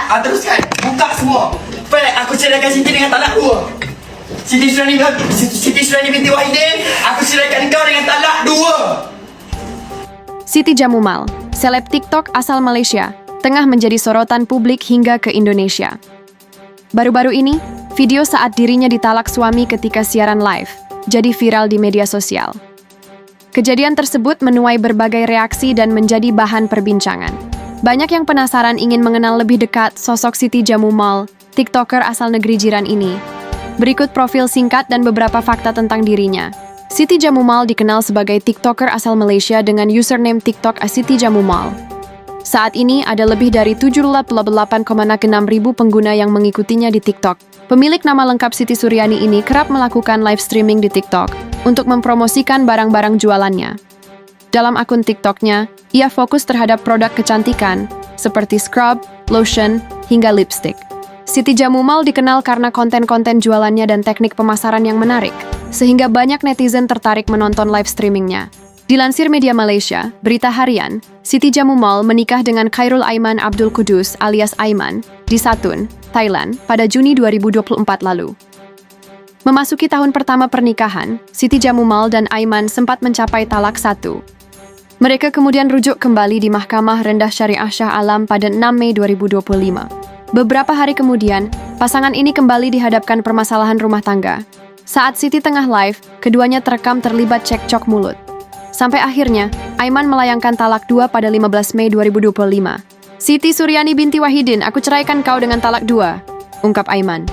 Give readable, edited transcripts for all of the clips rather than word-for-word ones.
Teruskan. Buka semua. Baik, aku ceraikan Siti dengan talak 2. Siti Surani binti Wahidin, aku ceraikan kau dengan talak 2. Siti Jamumal, seleb TikTok asal Malaysia, tengah menjadi sorotan publik hingga ke Indonesia. Baru-baru ini, video saat dirinya ditalak suami ketika siaran live jadi viral di media sosial. Kejadian tersebut menuai berbagai reaksi dan menjadi bahan perbincangan. Banyak yang penasaran ingin mengenal lebih dekat sosok Siti Jamumal, TikToker asal negeri jiran ini. Berikut profil singkat dan beberapa fakta tentang dirinya. Siti Jamumal dikenal sebagai TikToker asal Malaysia dengan username TikTok Siti Jamumal. Saat ini ada lebih dari 78,6 ribu pengguna yang mengikutinya di TikTok. Pemilik nama lengkap Siti Suryani ini kerap melakukan live streaming di TikTok untuk mempromosikan barang-barang jualannya. Dalam akun TikToknya, ia fokus terhadap produk kecantikan seperti scrub, lotion, hingga lipstick. Siti Jamumal dikenal karena konten-konten jualannya dan teknik pemasaran yang menarik, sehingga banyak netizen tertarik menonton live streamingnya. Dilansir media Malaysia, Berita Harian, Siti Jamumal menikah dengan Khairul Aiman Abdul Kudus alias Aiman di Satun, Thailand pada Juni 2024 lalu. Memasuki tahun pertama pernikahan, Siti Jamumal dan Aiman sempat mencapai talak 1. Mereka kemudian rujuk kembali di Mahkamah Rendah Syariah Shah Alam pada 6 Mei 2025. Beberapa hari kemudian, pasangan ini kembali dihadapkan permasalahan rumah tangga. Saat Siti tengah live, keduanya terekam terlibat cekcok mulut. Sampai akhirnya, Aiman melayangkan talak 2 pada 15 Mei 2025. Siti Suryani binti Wahidin, aku ceraikan kau dengan talak 2, ungkap Aiman.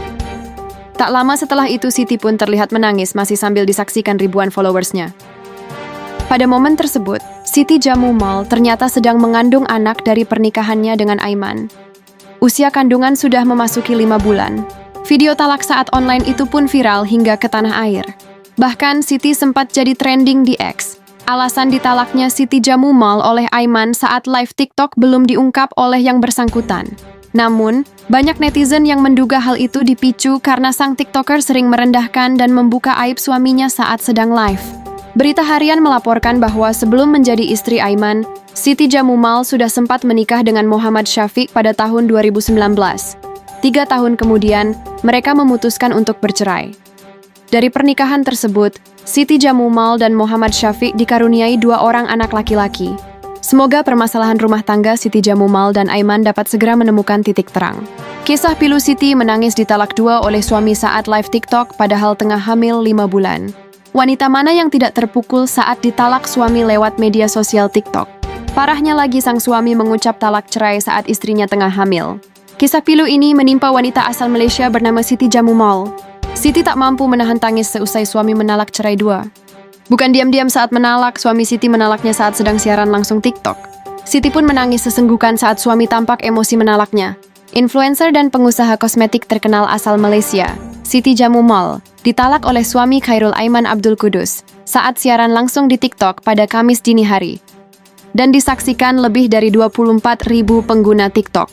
Tak lama setelah itu Siti pun terlihat menangis masih sambil disaksikan ribuan followersnya. Pada momen tersebut, Siti Jamumal ternyata sedang mengandung anak dari pernikahannya dengan Aiman. Usia kandungan sudah memasuki 5 bulan. Video talak saat online itu pun viral hingga ke tanah air. Bahkan Siti sempat jadi trending di X. Alasan ditalaknya Siti Jamumal oleh Aiman saat live TikTok belum diungkap oleh yang bersangkutan. Namun, banyak netizen yang menduga hal itu dipicu karena sang TikToker sering merendahkan dan membuka aib suaminya saat sedang live. Berita Harian melaporkan bahwa sebelum menjadi istri Aiman, Siti Jamumal sudah sempat menikah dengan Muhammad Syafiq pada tahun 2019. 3 tahun kemudian, mereka memutuskan untuk bercerai. Dari pernikahan tersebut, Siti Jamumal dan Muhammad Syafiq dikaruniai 2 orang anak laki-laki. Semoga permasalahan rumah tangga Siti Jamumal dan Aiman dapat segera menemukan titik terang. Kisah pilu Siti menangis ditalak 2 oleh suami saat live TikTok padahal tengah hamil 5 bulan. Wanita mana yang tidak terpukul saat ditalak suami lewat media sosial TikTok? Parahnya lagi sang suami mengucap talak cerai saat istrinya tengah hamil. Kisah pilu ini menimpa wanita asal Malaysia bernama Siti Jamumal. Siti tak mampu menahan tangis seusai suami menalak cerai 2. Bukan diam-diam saat menalak, suami Siti menalaknya saat sedang siaran langsung TikTok. Siti pun menangis sesenggukan saat suami tampak emosi menalaknya. Influencer dan pengusaha kosmetik terkenal asal Malaysia, Siti Jamumal, ditalak oleh suami Khairul Aiman Abdul Kudus saat siaran langsung di TikTok pada Kamis dini hari. Dan disaksikan lebih dari 24.000 pengguna TikTok.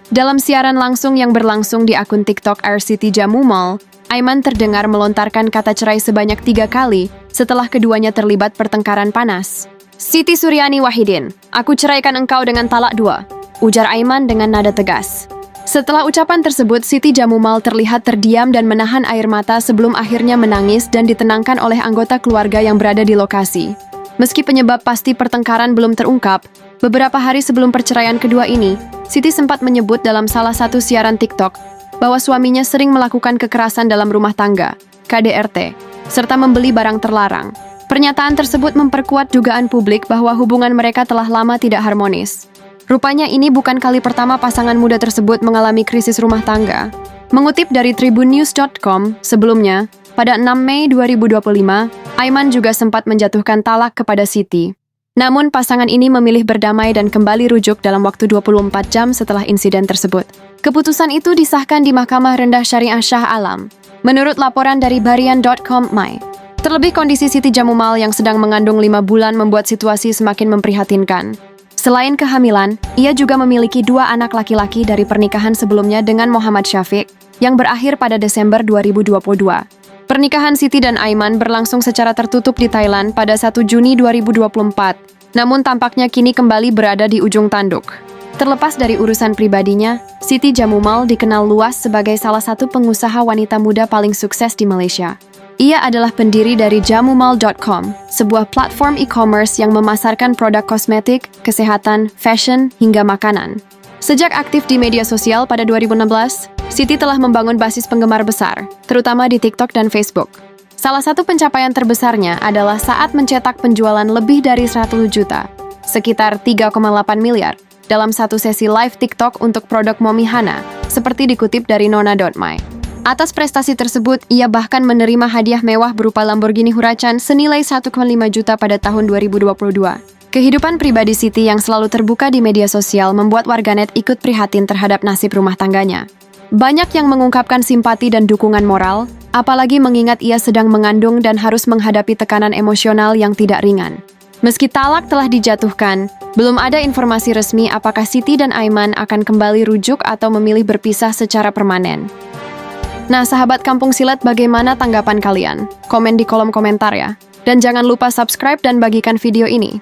Dalam siaran langsung yang berlangsung di akun TikTok Siti Jamumal, Aiman terdengar melontarkan kata cerai sebanyak 3 kali setelah keduanya terlibat pertengkaran panas. Siti Suryani Wahidin, aku ceraikan engkau dengan talak 2, ujar Aiman dengan nada tegas. Setelah ucapan tersebut, Siti Jamumal terlihat terdiam dan menahan air mata sebelum akhirnya menangis dan ditenangkan oleh anggota keluarga yang berada di lokasi. Meski penyebab pasti pertengkaran belum terungkap, beberapa hari sebelum perceraian kedua ini, Siti sempat menyebut dalam salah satu siaran TikTok bahwa suaminya sering melakukan kekerasan dalam rumah tangga, KDRT, serta membeli barang terlarang. Pernyataan tersebut memperkuat dugaan publik bahwa hubungan mereka telah lama tidak harmonis. Rupanya ini bukan kali pertama pasangan muda tersebut mengalami krisis rumah tangga. Mengutip dari tribunnews.com, sebelumnya, pada 6 Mei 2025, Aiman juga sempat menjatuhkan talak kepada Siti. Namun pasangan ini memilih berdamai dan kembali rujuk dalam waktu 24 jam setelah insiden tersebut. Keputusan itu disahkan di Mahkamah Rendah Syariah Shah Alam. Menurut laporan dari Barian.com My. Terlebih kondisi Siti Jamumal yang sedang mengandung 5 bulan membuat situasi semakin memprihatinkan. Selain kehamilan, ia juga memiliki 2 anak laki-laki dari pernikahan sebelumnya dengan Muhammad Syafiq yang berakhir pada Desember 2022. Pernikahan Siti dan Aiman berlangsung secara tertutup di Thailand pada 1 Juni 2024, namun tampaknya kini kembali berada di ujung tanduk. Terlepas dari urusan pribadinya, Siti Jamumal dikenal luas sebagai salah satu pengusaha wanita muda paling sukses di Malaysia. Ia adalah pendiri dari Jamumal.com, sebuah platform e-commerce yang memasarkan produk kosmetik, kesehatan, fashion, hingga makanan. Sejak aktif di media sosial pada 2016, Siti telah membangun basis penggemar besar, terutama di TikTok dan Facebook. Salah satu pencapaian terbesarnya adalah saat mencetak penjualan lebih dari 100 juta, sekitar 3,8 miliar, dalam satu sesi live TikTok untuk produk Mommy Hana, seperti dikutip dari Nona.my. Atas prestasi tersebut, ia bahkan menerima hadiah mewah berupa Lamborghini Huracan senilai 1,5 juta pada tahun 2022. Kehidupan pribadi Siti yang selalu terbuka di media sosial membuat warganet ikut prihatin terhadap nasib rumah tangganya. Banyak yang mengungkapkan simpati dan dukungan moral, apalagi mengingat ia sedang mengandung dan harus menghadapi tekanan emosional yang tidak ringan. Meski talak telah dijatuhkan, belum ada informasi resmi apakah Siti dan Aiman akan kembali rujuk atau memilih berpisah secara permanen. Nah, sahabat Kampung Silat, bagaimana tanggapan kalian? Komen di kolom komentar ya. Dan jangan lupa subscribe dan bagikan video ini.